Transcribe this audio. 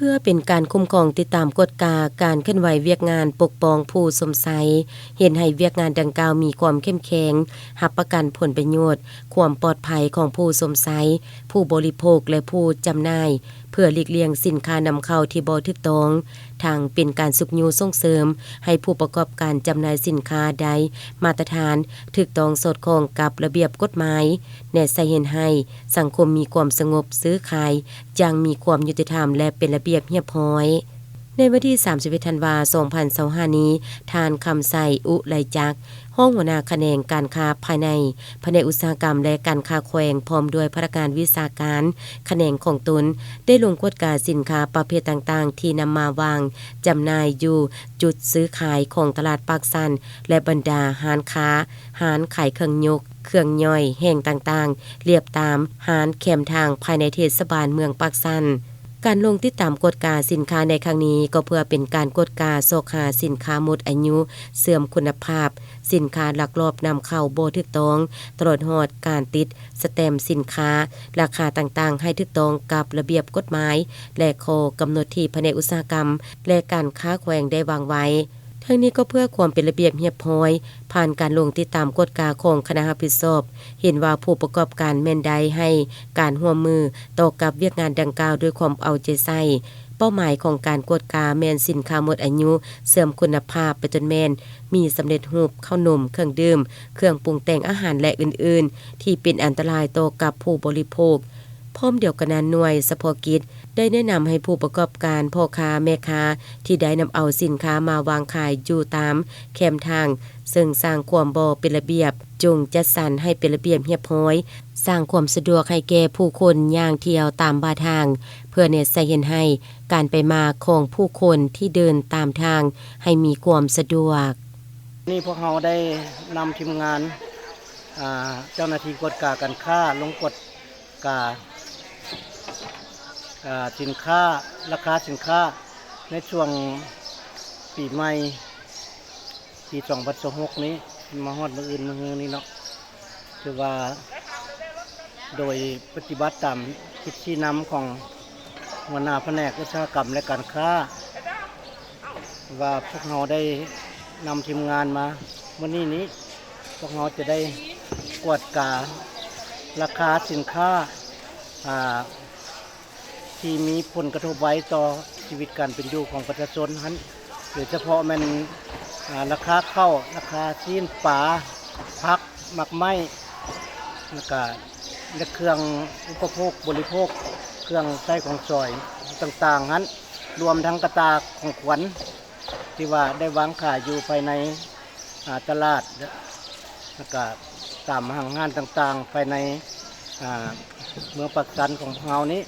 พื่อเป็นการคุ้มครองติดตามกฎกาการเคลื่อนไหวเวียกงานปกป้องผู้สมสัยเห็นให้เวียกงานดังกล่าวมีความเข้มแข็งรับประกันผลประโยชน์ความปลอดภัยของผู้สมสัยผู้บริโภคและผู้จำหน่ายเพื่อหลีกเลี่ยงสินค้านำเข้าที่บ่ถูกต้องทางเป็นการสุกยูส่งเสริมให้ผู้ประกอบการจำหน่ายสินค้าใดมาตรฐานถูกต้องสอดคล้องกับระเบียบกฎหมายแนะใส่เห็นให้สังคมมีความสงบซื้อขายอย่างมีความยุติธรรมและเป็นระเบียบเรียบร้อยในวันที่31ธันวาคม2025นี้ทานคำใส่อุไลจักห้องหัวหน้าแขนงการค้าภายในแผนกอุตสาหกรรมและการค้าแขวงพร้อมด้วยพนักงานวิชาการแขนงของตนได้ลงกวดกาสินค้าประเภทต่างๆที่นำมาวางจำหน่ายอยู่จุดซื้อขายของตลาดปากสันและบรรดาร้านค้าร้านขายเครื่องยกเครื่องย่อยแห่งต่างๆเรียบตามร้านแคมทางภายในเทศบาลเมืองปากสันการลงติดตามกฎกาสินค้าในครั้งนี้ก็เพื่อเป็นการกฎกาโซกหาสินค้าหมดอายุเสื่อมคุณภาพสินค้าลักลอบนำเข้าบ่ถูกต้องตรวจฮอดการติดสแตมป์สินค้าราคาต่างๆให้ถูกต้องกับระเบียบกฎหมายและข้อกำหนดที่แผนกอุตสาหกรรมและการค้าแขวงได้วางไว้ทั้งนี้ก็เพื่อความเป็นระเบียบเรียบร้อยผ่านการลงติดตามกฎกาของคณะรับผิดชอบเห็นว่าผู้ประกอบการแม่นใดให้การร่วมมือต่อกับเวียกงานดังกล่าวด้วยความเอาใจใส่เป้าหมายของการกฎกาแม่นสินค้าหมดอายุเสื่อมคุณภาพไปจนแม่นมีสำเร็จรูปข้าวนมเครื่องดื่มเครื่องปรุงแต่งอาหารและอื่นๆที่เป็นอันตรายต่อกับผู้บริโภคพร้อมเดียวกันนั้นหน่วยเฉพาะกิจได้แนะนำให้ผู้ประกอบการพ่อค้าแม่ค้าที่ได้นำเอาสินค้ามาวางขายอยู่ตามแคมทางซึ่งสร้างความบ่เป็นระเบียบจงจัดสรรให้เป็นระเบียบเรียบร้อยสร้างความสะดวกให้แก่ผู้คนย่างเที่ยวตามบ้าทางเพื่อเน็ตใส่เห็นให้การไปมาของผู้คนที่เดินตามทางให้มีความสะดวกนี่พวกเราได้นำทีมงานเจ้าหน้าที่กฎกาการค้าลงกฎกาสินค้าราคาสินค้าในช่วงปีใหม่ปี2026นี้มาฮอดมื้ออื่นมื้อนี้เนาะคือว่าโดยปฏิบัติตามคิดชี้นำของหัวหน้าแผนกอุตสาหกรรมและการค้าว่าพวกเราได้นำทีมงานมาวันนี้พวกเราจะได้กวดการาคาสินค้าที่มีผลกระทบไว้ต่อชีวิตการเป็นอยู่ของประชาชนนั้นโดยเฉพาะมันราคาข้าวราคาซีนปลาผักหมักไม้แล้วก็เครื่องอุปโภคบริโภคเครื่องใช้ของซอยต่างๆนั้นรวมทั้งกระตาของขวัญที่ว่าได้วางขายอยู่ภายในตลาดแล้วก็ตามห้างงานต่างๆภายในเมืองปากสันของเรานี้